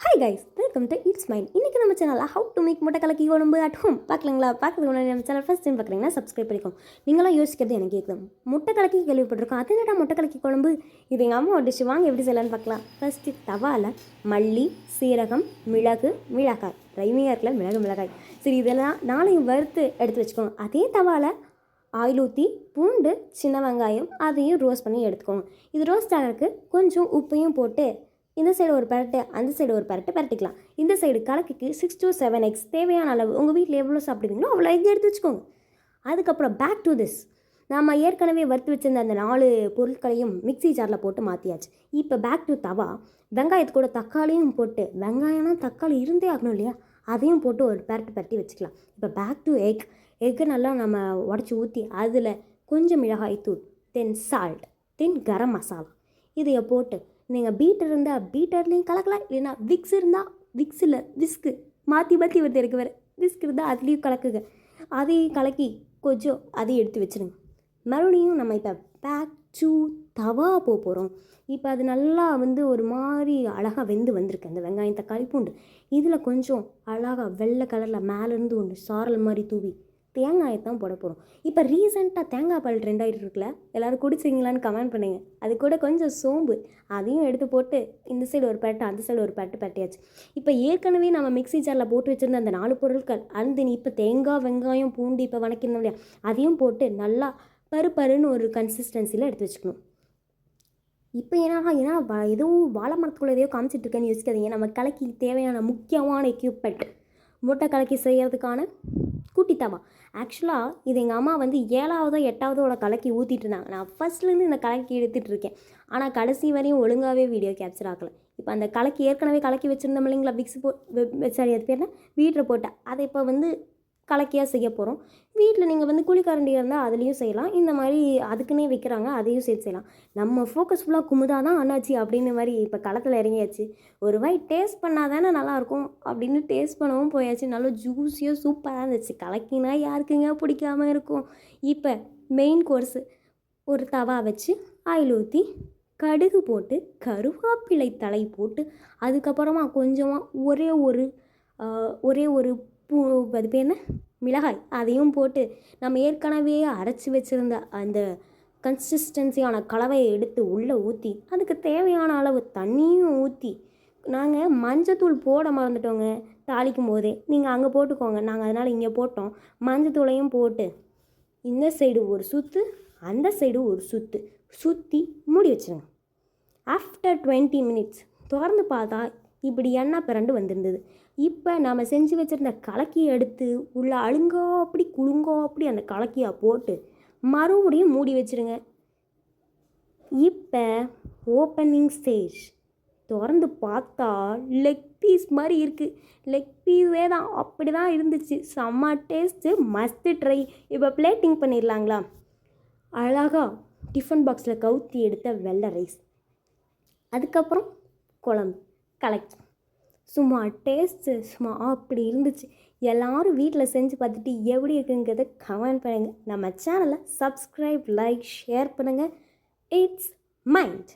Hi guys, welcome to it's mind. இன்றைக்கி நம்ம சேனலில் ஹவு டு மேக் முட்டை கலக்கி குழம்பு அட் ஹோம் பார்க்கலங்களா? பார்க்கறதுக்கு முன்னாடி நம்ம சேனல் ஃபஸ்ட் டைம் பார்க்குறீங்கன்னா சப்ஸ்கிரைப் பண்ணிக்கோங்க. நீங்களாம் யோசிக்கிறது எனக்கு கேட்குது, முட்டை கலக்கி கேள்விப்பட்டிருக்கோம், அது என்னடா முட்டை கலக்கி குழம்பு? இது எங்கள் அம்மா ஒரு டிஷ், வாங்க எப்படி செய்யலான்னு பார்க்கலாம். ஃபஸ்ட்டு தவாவில் மல்லி, சீரகம், மிளகு, மிளகாய், ரைமியாக இருக்கல, மிளகாய், சரி இதெல்லாம் நாளையும் வறுத்து எடுத்து வச்சுக்கோங்க. அதே தவாவில் ஆயில் ஊற்றி பூண்டு, சின்ன வெங்காயம் அதையும் ரோஸ்ட் பண்ணி எடுத்துக்கோங்க. இது ரோஸ்ட் ஆகிறதுக்கு கொஞ்சம் உப்பையும் போட்டு இந்த சைடு ஒரு பரட்டு, அந்த சைடு ஒரு பரட்டு பரட்டிக்கலாம். இந்த சைடு கலக்கிக்கு 6 to 7 eggs தேவையான அளவு, உங்கள் வீட்டில் எவ்வளோ சாப்பிடுவீங்களோ அவ்வளோ எக் எடுத்து வச்சுக்கோங்க. அதுக்கப்புறம் பேக் டு திஸ், நம்ம ஏற்கனவே வறுத்து வச்சிருந்த அந்த 4 பொருட்களையும் மிக்ஸி ஜாரில் போட்டு மாற்றியாச்சு. இப்போ பேக் டு தவா, வெங்காயத்து கூட தக்காளியும் போட்டு, வெங்காயம்னா தக்காளி இருந்தே ஆகணும் இல்லையா, அதையும் போட்டு ஒரு பரட்டி வச்சுக்கலாம். இப்போ பேக் டு எக்கு நல்லா நம்ம உடச்சி ஊற்றி அதில் கொஞ்சம் மிளகாய் தூள், தென் சால்ட், தென் கரம் மசாலா இதையை போட்டு நீங்கள் பீட்டர் இருந்தால் பீட்டர்லேயும் கலக்கலாம், இல்லைன்னா விக்ஸ் இருந்தால் விஸ்க்கு மாற்றி வருது எனக்கு வேறு, விஸ்க் இருந்தால் அதுலேயும் கலக்குங்க. அதையும் கலக்கி கொஞ்சம் அதையும் எடுத்து வச்சுருங்க. மறுபடியும் நம்ம இப்போ பேக் டு தவா போகிறோம். இப்போ அது நல்லா ஒரு மாதிரி அழகாக வந்திருக்கு அந்த வெங்காயம் தக்காளி பூண்டு. இதில் கொஞ்சம் அழகாக வெள்ளை கலரில் மேலேருந்து ஒன்று சாரல் மாதிரி தூவி தேங்காயத்தான் போட போகிறோம். இப்போ ரீசெண்டாக தேங்காய் பால் ட்ரெண்ட் ஆகிட்டு இருக்குல்ல, எல்லோரும் குடிச்சிங்களான்னு கமெண்ட் பண்ணுங்கள். அது கூட கொஞ்சம் சோம்பு அதையும் எடுத்து போட்டு இந்த சைடு ஒரு பரட்டு, அந்த சைடு ஒரு பரட்டியாச்சு. இப்போ ஏற்கனவே நம்ம மிக்ஸி ஜாரில் போட்டு வச்சுருந்த அந்த 4 பொருட்கள், அந்த இப்போ தேங்காய், வெங்காயம், பூண்டு இப்போ வணக்கிருந்தோம் இல்லையா, அதையும் போட்டு நல்லா பருன்னு ஒரு கன்சிஸ்டன்சியில் எடுத்து வச்சுக்கணும். இப்போ ஏன்னா எதுவும் வாழை மரத்துக்குள்ளே எதையோ காமிச்சிட்ருக்கேன்னு யோசிக்காதீங்க. நம்ம கலக்கி தேவையான முக்கியமான எக்யூப்மெண்ட் முட்டை கலக்கி செய்கிறதுக்கான குட்டி தவா. ஆக்சுவலாக இது எங்கள் அம்மா 7ஆவதோ 8ஆவதோட கலக்கி ஊற்றிட்டு இருந்தாங்க. நான் ஃபஸ்ட்லேருந்து இந்த கலக்கி எடுத்துகிட்டு இருக்கேன், ஆனால் கடைசி வரையும் ஒழுங்காகவே வீடியோ கேப்சர் ஆகலை. இப்போ அந்த ஏற்கனவே கலக்கி வச்சுருந்தோம் இல்லைங்களா, விக்ஸ் சரி அது பேர் என்ன, வீட்டில் போட்டேன். அதை இப்போ கலக்கியாக செய்ய போகிறோம். வீட்டில் நீங்கள் குழிக்கரண்டி இருந்தால் அதுலேயும் செய்யலாம், இந்த மாதிரி அதுக்குன்னே வைக்கிறாங்க, அதையும் சேர்த்து செய்யலாம். நம்ம ஃபோக்கஸ் ஃபுல்லாக குமுதா தான் அண்ணாச்சி அப்படின்னு மாதிரி இப்போ களத்தில் இறங்கியாச்சு. ஒரு வாய் டேஸ்ட் பண்ணால் தானே நல்லாயிருக்கும் அப்படின்னு டேஸ்ட் பண்ணவும் போயாச்சு. நல்லா ஜூஸியாக சூப்பராக இருந்துச்சு. கலக்கினா யாருக்குங்க பிடிக்காமல் இருக்கும். இப்போ மெயின் கோர்ஸு, ஒரு தவா வச்சு ஆயில் ஊற்றி கடுகு போட்டு கருவேப்பிலை தழை போட்டு அதுக்கப்புறமா கொஞ்சமாக ஒரே ஒரு அது பேர் என்ன, மிளகாய் அதையும் போட்டு நம்ம ஏற்கனவே அரைச்சி வச்சுருந்த அந்த கன்சிஸ்டன்சியான கலவையை எடுத்து உள்ளே ஊற்றி அதுக்கு தேவையான அளவு தண்ணியும் ஊற்றி, நாங்கள் மஞ்சத்தூள் போட மறந்துட்டோங்க தாளிக்கும் போதே, நீங்கள் அங்கே போட்டுக்கோங்க, நாங்கள் அதனால் இங்கே போட்டோம். மஞ்சத்தூளையும் போட்டு இந்த சைடு ஒரு சுற்று, அந்த சைடு ஒரு சுற்றி மூடி வச்சுருங்க. ஆஃப்டர் 20 minutes திறந்து பார்த்தா இப்படி எண்ணெய் பிறண்டு வந்திருந்தது. இப்போ நாம் செஞ்சு வச்சுருந்த கலக்கியை எடுத்து உள்ள அழுங்கோ அப்படி அந்த கலக்கியை போட்டு மறுபடியும் மூடி வச்சுருங்க. இப்போ ஓப்பனிங் ஸ்டேஜ் திறந்து பார்த்தா லெக் பீஸ் மாதிரி இருக்குது. லெக் பீஸே தான், அப்படி தான் இருந்துச்சு. செம்ம டேஸ்ட்டு, மஸ்ட்டு ட்ரை. இப்போ பிளேட்டிங் பண்ணிடலாங்களா? அழகாக டிஃபன் பாக்ஸில் கவுத்தி எடுத்த வெள்ளை ரைஸ், அதுக்கப்புறம் குழம்பு கலக்கி சும்மா டேஸ்ட்டு சும்மா அப்படி இருந்துச்சு. எல்லோரும் வீட்டில் செஞ்சு பார்த்துட்டு எப்படி இருக்குங்கிறத கமெண்ட் பண்ணுங்கள். நம்ம சேனலை சப்ஸ்கிரைப், லைக், ஷேர் பண்ணுங்கள். It's mind.